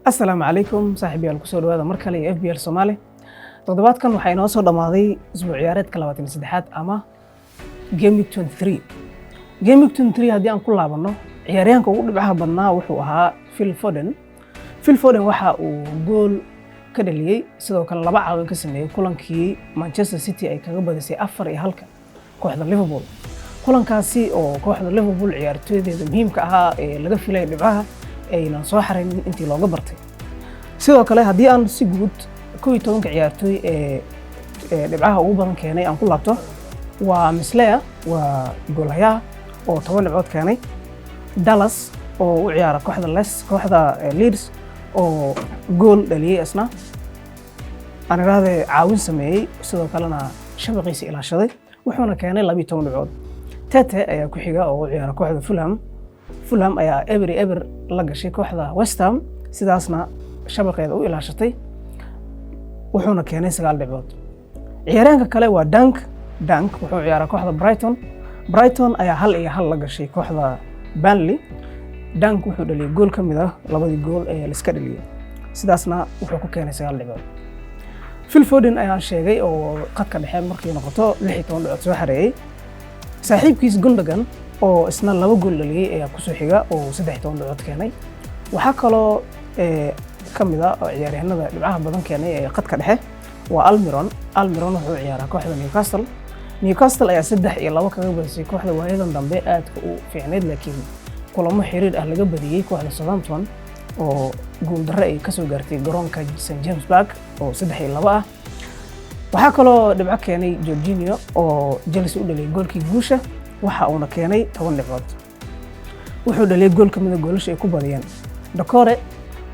السلام عليكم صاحبي الكسور هذا مركلي اف بي ال Soomaali toddobaadkan waxa inoo soo dhamaaday isbuuc ciyaareedka 23aad ama Game Week 23 Game Week 23 hadii aan ku laabano ciyaaryahanka ugu dhibcaha badnaa wuxuu ahaa Phil Foden waxa uu gool ka dhaliyay sidoo kale laba caawin ka sameeyay kulankii Manchester City ay kaga badisay 4-1 kooxda Liverpool kulankaasi oo kooxda Liverpool ciyaartooydeeda muhiimka ahaa ee laga filay dhibcaha ayna soo xareen intii looga bartay sidoo kale hadii aan si guud 12 ciyaartooy dhibcaha ugu badan keenay aan ku laabto waa Mislea waa goolaha oo 10 dhibcood keenay Dallas oo u ciyaara kooxda Leeds oo gool dhaliyay asna ana raade caawin sameeyay sidoo kalena shabaqiisa ilaashaday wuxuuna keenay 12 dhibcood Tete ayaa ku xiga oo u ciyaara kooxda Fulham ayaa ever la gashay kooxda West Ham sidaasna shabaqeeda u ilaashatay wuxuuna keenay 9 dhibcood ciyaaraanka kale waa Dunk wuxuu ciyaaraa kooxda Brighton ayaa 1-1 la gashay kooxda Burnley Dunk wuxuu dhaliyay gool kamid ah labadii gool ee la iska dhaliyay sidaasna wuxuu ku keenay 9 dhibcood Phil Foden ayaa sheegay oo qadka dhexe markii noqoto 16 dhibcood soo xareeyay saaxiibkiis Gundogan oo isna laba gool dhaliyay ayaa ku soo xiga oo 13 dhibcood keenay waxa kaloo kamid ah ciyaaryahanada dhibcaha badan keenay ee qadka dhexe waa Almiron wuxuu ciyaaraa kooxda Newcastle ayaa 3-2 kaga badisay kooxda waayadan dambe aadka u fiicneed laakiin kulamo xiriir ah laga badiyay kooxda Southampton oo gool darro ay ka soo gaartay garoonka St James Park oo 3-2 ah waxa kaloo dhibco keenay Jorginho oo Chelsea u dhaliyay goolkii guusha waxa uu keenay 10 dhibcood wuxuu dhaliyay gool kamid ah goolasha ay ku badiyeen Doucoure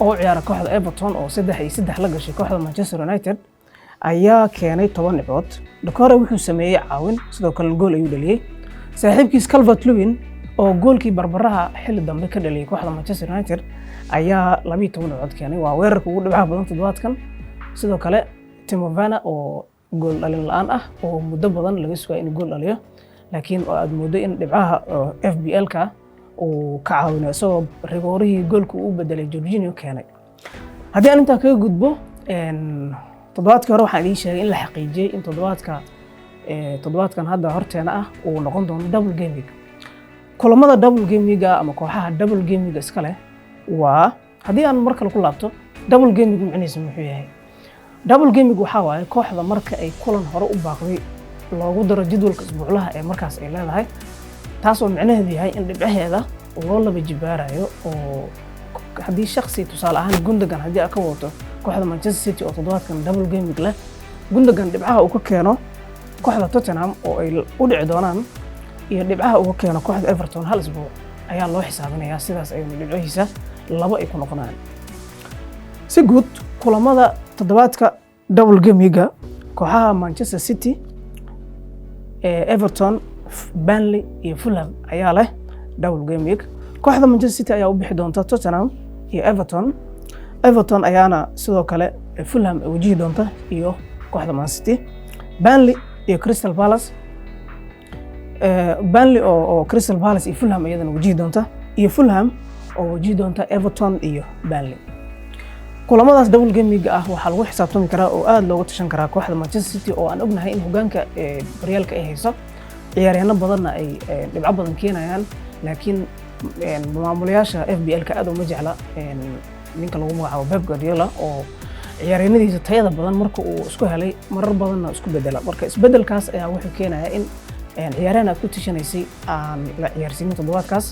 oo ciyaara kooxda Everton oo 3-3 la gashay kooxda Manchester United ayaa keenay 10 dhibcood Doucoure wuxuu sameeyay caawin sidoo kale gool ayuu dhaliyay saaxiibkiis Calvert-Lewin oo goolkii barbaraha xilli dambe ka dhaliyay kooxda Manchester United ayaa 12 dhibcood keenay waa weerarka ugu dhibcaha badan toddobaadkan sidoo kale Timo Werner oo gool dhalin la'aan ah oo muddo badan laga sugay in gool dhaliyo laakiin aad moodo in dhibcaha FBL-ka oo ka caawinay soo rigoorihii goolku u bedelay Jorginho keenay hadii aan inta kaga gudbo toddobaadkii hore waxaan idin sheegay in la xaqiijiyay in toddobaadkan hadda horteena ah uu noqon doono double game week kulamada double game week ama kooxaha double game week iska leh waa hadii aan mar kale ku laabto double game week macnihiisu muxuu yahay double game week waxa waaye kooxda marka ay kulan hore u baaqday loogu daro jadwalka isbuuclaha ee markaas ay leedahay taas oo macnaheedu yahay in dhibcaheeda loo laba jibaarayo oo hadii shakhsi tusaale ahaan Gundogan hadii aka wato kooxda Manchester City oo toddobaadkan double game week leh Gundogan dhibcaha uu ka keeno kooxda Tottenham oo ay u dhici doonaan iyo dhibcaha uu ka keeno kooxda Everton hal isbuuc ayaa loo xisaabinayaa sidaas ay dhibcihiisa laba ay ku noqonayaan si guud kulamada toddobaadka double game week kooxaha Manchester City Everton Burnley iyo Fulham ayaa leh double game week kooxda Manchester City ayaa u bixi doonta Tottenham iyo Everton ayaana sidoo kale Fulham wajihi doonta iyo kooxda Man City Burnley iyo Crystal Palace Burnley oo Crystal Palace iyo Fulham ayadana wajihi doonta iyo Fulham oo wajihi doonta Everton iyo Burnley kulamadaas double game week ah waxa lagu xisaabtami karaa oo aad looga tashan karaa kooxda Manchester City oo aan ognahay in hogaanka Realka ay hayso ciyaaryahanno badanna ay dhibco badan keenayaan laakiin maamulayaasha FBL-ka aad uma jecla ninka lagu magacaabo Pep Guardiola oo ciyaaryahanadiisa tayada badan marka uu isku helay marar badanna isku bedela marka isbedelkaas ayaa wuxuu keenayaa in ciyaaryahan aad ku tishanaysay aan la ciyaarsiin toddobaadkaas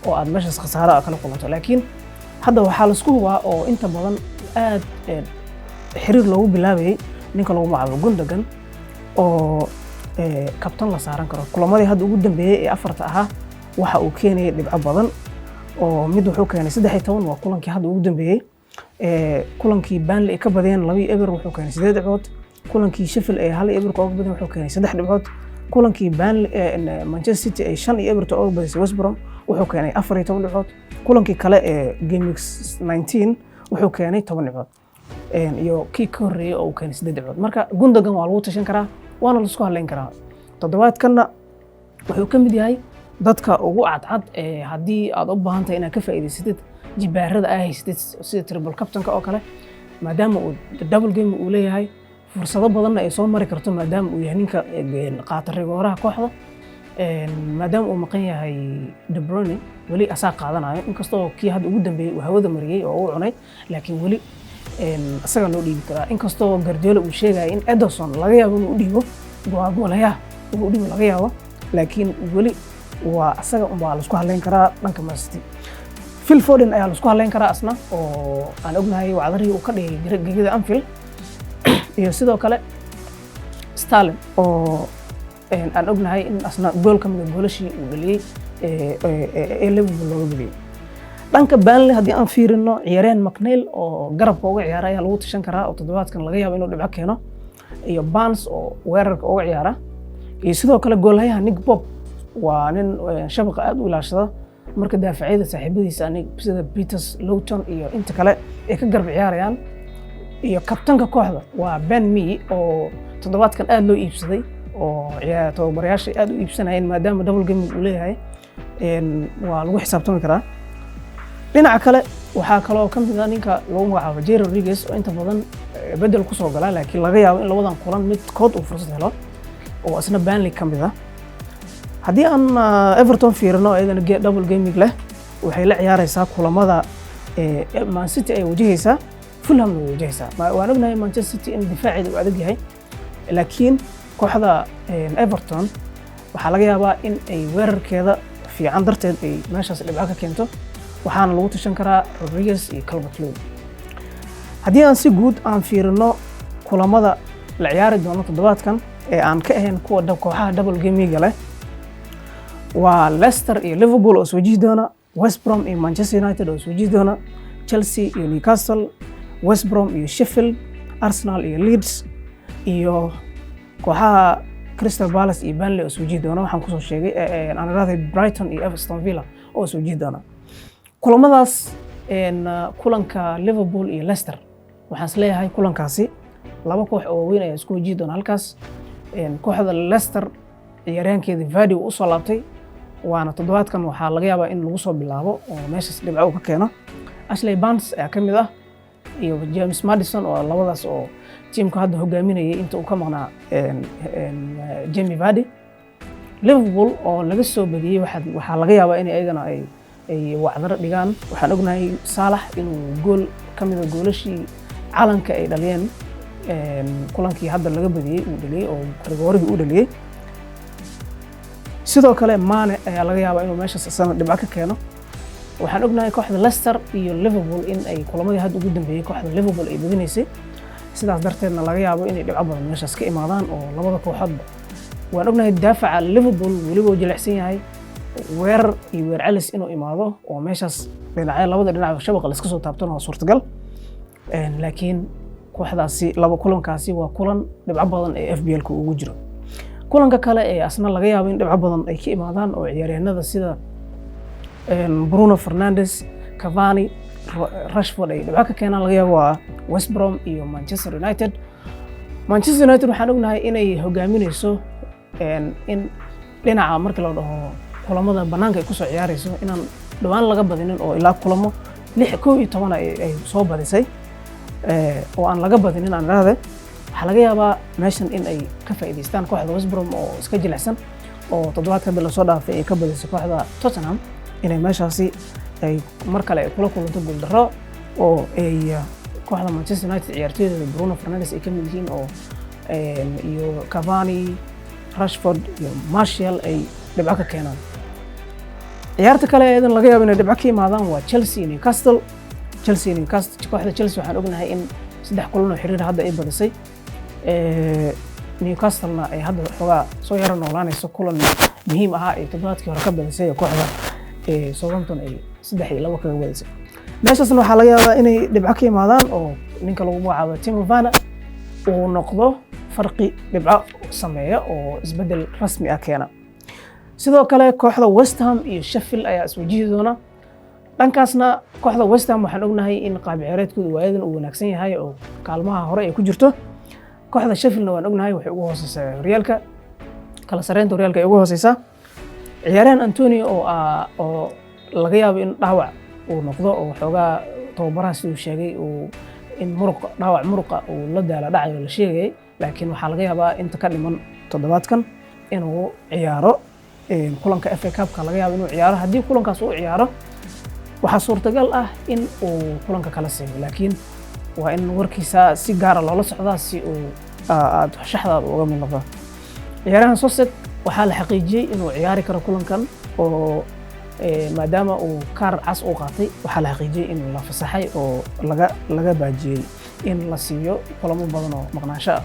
oo aad meeshaas khasaaro kala kulanto laakiin hadda waxaa la isku hubaa oo inta badan aad xiriir loogu bilaabayay ninka lagu magacaabo Gundogan oo kabtan la saaran karo kulamadii hadda ugu dambeeyay ee afarta ahaa waxa uu keenay dhibco badan oo mid wuxuu keenay 13 waa kulankii hadda ugu dambeeyay kulankii Burnley ka badiyeen 2-0 wuxuu keenay 8 dhibcood kulankii Sheffield ee 1-0 ka badiyeen wuxuu keenay 3 dhibcood kulankii Burnley Manchester City ay 5-0 ka badisay West Brom wuxuu keenay 14 dhibcood kulankii kale ee Game Week 19 wuxuu keenay 10 dhibcood iyo kii ka horeeyay oo keenay 8 dhibcood marka Gundogan waa lagu tashan karaa waana la isku haleyn karaa toddobaadkana wuxuu ka mid yahay dadka ugu cadcad hadii aad u baahan tahay inaad ka faa'iideysatid jibaarada ay haystid sida triple captainka oo kale maadaama uu double game uu leeyahay fursado badan ay soo mari karto maadaama uu yahay ninka qaata rigooraha kooxda maadaama uu maqan yahay De Bruyne wali asaa qaadanayo inkastoo kii hadda ugu dambeeyay uu hawada mariyay oo uu cunay laakiin wali asaga loo dhiibi karaa inkastoo Guardiola uu sheegay in Ederson laga yaabo inuu dhiibo goolaha uu dhiibo laga yaabo laakiin wali waa asaga la isku haleyn karaa dhanka Man City Phil Foden ayaa la isku haleyn karaa asna oo aan ognahay wacdarihii uu ka dhigay gegida Anfield iyo sidoo kale Sterling oo aan ognahay in asna gool ka mid ah goolashii uu dhaliyay Liverpool looga badiyay dhanka Burnley haddii aan fiirino ciyaaryahan McNeil oo garabka uga ciyaara ayaa lagu tashan karaa oo toddobaadkan laga yaabo inuu dhibco keeno iyo Barnes oo weerarka uga ciyaara iyo sidoo kale goolahayaha Nick Pope waa nin shabaqa aad u ilaashada marka daafacyada saaxiibadiisa sida Peters Lowton iyo inta kale ay ka garab ciyaarayaan iyo kabtanka kooxda waa Ben Mee oo toddobaadkan aad loo iibsaday oo tababarayaasha aad u iibsanayeen maadaama double game uu leeyahay waa lagu xisaabtami karaa dhinaca kale waxaa kaloo ka mid ah ninka lagu magacaabo Jairo Rodriguez oo inta badan bedel ku soo gala laakiin laga yaabo in labadan kulan midkood uu fursad helo oo asna Burnley ka mid ah haddii aan Everton fiirino ayadana double game leh waxay la ciyaaraysaa kulamada Man City ay wajahaysaa Fulham way wajahaysaa waan ognahay Manchester City in difaaceeda uu adag yahay laakiin kooxda Everton waxaa laga yaabaa in ay weerarkeeda fiican darteed ay meeshaas dhibco ka keento waxaana lagu tashan karaa Rodriguez iyo Calvert-Lewin haddii aan si guud aan fiirino kulamada la ciyaari doono toddobaadkan ee aan ka ahayn kuwa kooxaha double game leh waa Leicester iyo Liverpool oo soo wajihi doona West Brom iyo Manchester United oo soo wajihi doona Chelsea iyo Newcastle West Brom iyo Sheffield Arsenal iyo Leeds iyo kooxaha Crystal Palace iyo Burnley oo soo wajihi doona waxaan kusoo sheegay aan raadhay Brighton iyo Aston Villa oo soo wajihi doona kulamadaas kulanka Liverpool iyo Leicester waxaan isleeyahay kulankaasi laba koox oo weyn ayaa isku wajihi doona halkaas kooxda Leicester ciyaaryahankeedii Vardy uu soo laabtay waana toddobaadkan waxaa laga yaabaa in lagu soo bilaabo oo meeshaas dhibco uu ka keeno Ashley Barnes ayaa ka mid ah iyo James Maddison oo labadaas oo tiimka hadda hogaaminayay inta uu ka maqnaa Jamie Vardy Liverpool oo laga soo badiyay waxaa laga yaabaa in ayagana ay wacdar dhigaan waxaan ognahay Salah inuu gool ka mid ah goolashii calanka ay dhaliyeen kulankii hadda laga badiyay uu dhaliyay oo rigoorihii uu dhaliyay sidoo kale Mane ayaa laga yaabaa inuu meeshaas asana dhibco ka keeno waxaan ognahay kooxda Leicester iyo Liverpool in ay kulamadii hadda ugu dambeeyay kooxda Liverpool ay badinaysay sidaas darteedna laga yaabo inay dhibco badan meeshaas ka imaadaan oo labada kooxoodba waan ognahay daafaca Liverpool weliba uu jilicsan yahay weerar iyo weer celis inuu imaado oo meeshaas dhinacyo labada dhinac shabaqa la iska soo taabtana waa suurtagal laakiin kooxdaasi laba kulankaasi waa kulan dhibco badan ee FPL ku ugu jiro kulanka kale ee asna laga yaabo in dhibco badan ay ka imaadaan oo ciyaaryahanada sida Bruno Fernandes Cavani Rashford ay dhibco ka keenaan laga yaabo waa West Brom iyo Manchester United waxaan ognahay inay hogaaminayso in dhinaca marka la dhaho kulamada banaanka ay ku soo ciyaarayso inaan dhawaan laga badinin oo ilaa kulamo 11 ay soo badisay oo aan laga badinin aan raade waxa laga yaabaa meeshan in ay ka faa'iideystaan kooxda West Brom oo iska jilicsan oo toddobaadka la soo dhaafay ay ka badisay kooxda Tottenham inay meeshaasi ay mar kale kula kulanto gool darro oo ay kooxda Manchester United ciyaartoyda Bruno Fernandes ay ka mid yihiin oo iyo Cavani Rashford iyo Martial ay dhibco ka keenaan ciyaarta kale ee laga yaabo inay dhibco ka yimaadaan waa Chelsea iyo Newcastle kooxda Chelsea waxaan ognahay in 3 kulan oo xiriir hadda ay badisay Newcastle-na ay hadda xogaa soo yara noolaanayso kulan muhiim ah ay toddobaadkii hore ka badisay kooxda Southampton ay 3-2 kaga badisay meeshaasna waxaa laga yaabaa inay dhibco ka yimaadaan oo ninka lagu magacaabo Timo Werner uu noqdo farqi dhibco sameeya oo isbedel rasmi ah keena sidoo kale kooxda West Ham iyo Sheffield ayaa iswajihi doona dhankaasna kooxda West Ham waxaan ognahay in qaab ciyaareedkoodu waayadan uu wanaagsan yahay oo kaalmaha hore ay ku jirto kooxda Sheffieldna waan ognahay waxay ugu hooseysaa horyaalka kala sareynta horyaalka ay ugu hooseysaa ciyaaryahan Antonio oo laga yaabo in dhaawac uu noqdo oo xoogaa tababaraha siduu sheegay uu in dhaawac muruqa uu la daala dhacayo la sheegay laakiin waxaa laga yaabaa inta ka dhiman toddobaadkan inuu ciyaaro kulanka FA Cup-ka laga yaabo inuu ciyaaro haddii kulankaas uu ciyaaro waxaa suurtagal ah in uu kulanka kala siiyo laakiin waa in warkiisa si gaar ah loola socdaa si uu aad shaxdaada uga mid noqdo ciyaarahan Sosed waxaa la xaqiijiyey inuu ciyaari karo kulankan oo maadaama uu kaar cas u qaatay waxaa la xaqiijiyey in la fasaxay oo laga baajiyey in la siiyo kulamo badan oo maqnaansho ah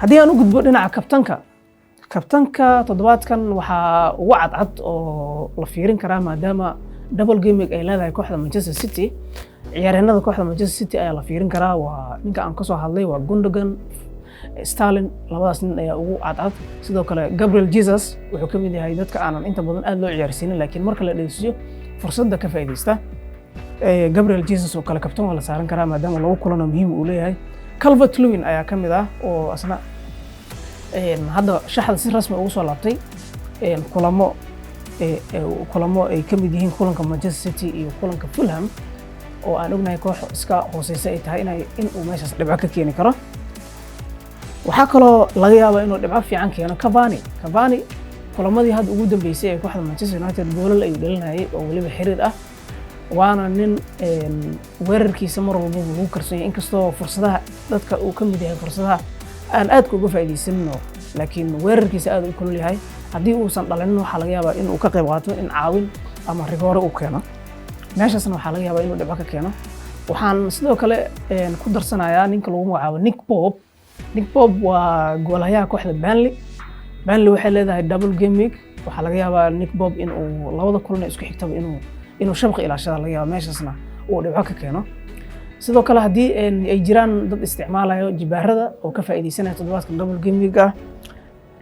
haddii aan u gudbo dhinaca kabtanka toddobaadkan waxaa ugu cadcad oo la fiirin karaa maadaama double game week ay leedahay kooxda Manchester City ciyaaryahanada kooxda Manchester City ayaa la fiirin karaa waa ninka aan ka soo hadlay waa Gundogan Sterling labadaas nin ayaa ugu cadcad sidoo kale Gabriel Jesus wuxuu ka mid yahay dadka aanan inta badan aad loo ciyaarsiinin laakiin marka la dhageysiyo fursadda ka faa'iideysta Gabriel Jesus oo kale kabtan waa la saaran karaa maadaama lagu kulano muhiim uu leeyahay Calvert-Lewin ayaa ka mid ah oo asna hadda shaxda si rasmi ugu soo laabtay kulamo ay ka mid yihiin kulanka Manchester City iyo kulanka Fulham oo aan ognahay koox iska hooseysa ay tahay in uu meeshaas dhibco ka keeni karo waxaa kaloo laga yaabaa inuu dhibco fiican keeno Cavani kulamadii hadda ugu dambeysay ee kooxda Manchester United goolal ayuu dhalinayay oo weliba xiriir ah waana nin weerarkiisa mar walba lagu karsanyahay inkastoo fursadaha dadka uu ka mid yahay fursadaha aan aad uga faa'iideysanno laakiin weerarkiisa aad u kulul yahay haddii uusan dhalin waxaa laga yaabaa in uu ka qayb qaato in caawin ama rigoore uu keeno meeshaasna waxaa laga yaabaa inuu dhibco ka keeno waxaan sidoo kale ku darsanayaa ninka lagu magacaabo Nick Pope waa goolahayaha kooxda Burnley waxay leedahay double game week waxaa laga yaabaa Nick Pope in uu labada kulan isku xigtaba inuu shabaq ilaashada laga yaabo meeshaasna uu dhibco ka keeno sidoo kale haddii ay jiraan dad isticmaalayo jibaarada oo ka faa'iideysanaya toddobaadkan double game week ah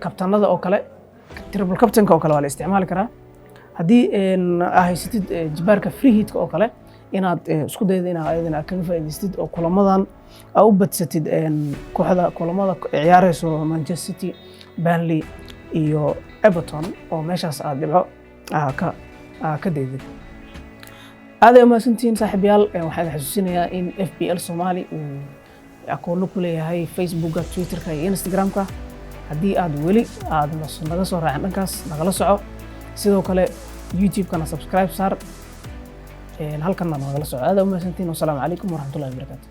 kabtanada oo kale triple captainka oo kale waa la isticmaali karaa haddii haysatid jibaarka free hit oo kale inaad isku daydo inaad kaga faa'iideystid oo kulamadan aad u badsatid kooxda kulamada ciyaarayso Manchester City Burnley iyo Everton oo meeshaas aad dhibco ka daydid هذا ما سنتين صاحب يال waxaan xasuusinayaa in FPL Somali uu akoon ku leeyahay Facebook, Twitter, iyo Instagram ka hadii aad weli aad naga soo raacin dhankaas nagala soco sidoo kale YouTube kana subscribe saar halkan nagala soco. هذا ما سنتين والسلام عليكم ورحمة الله وبركاته.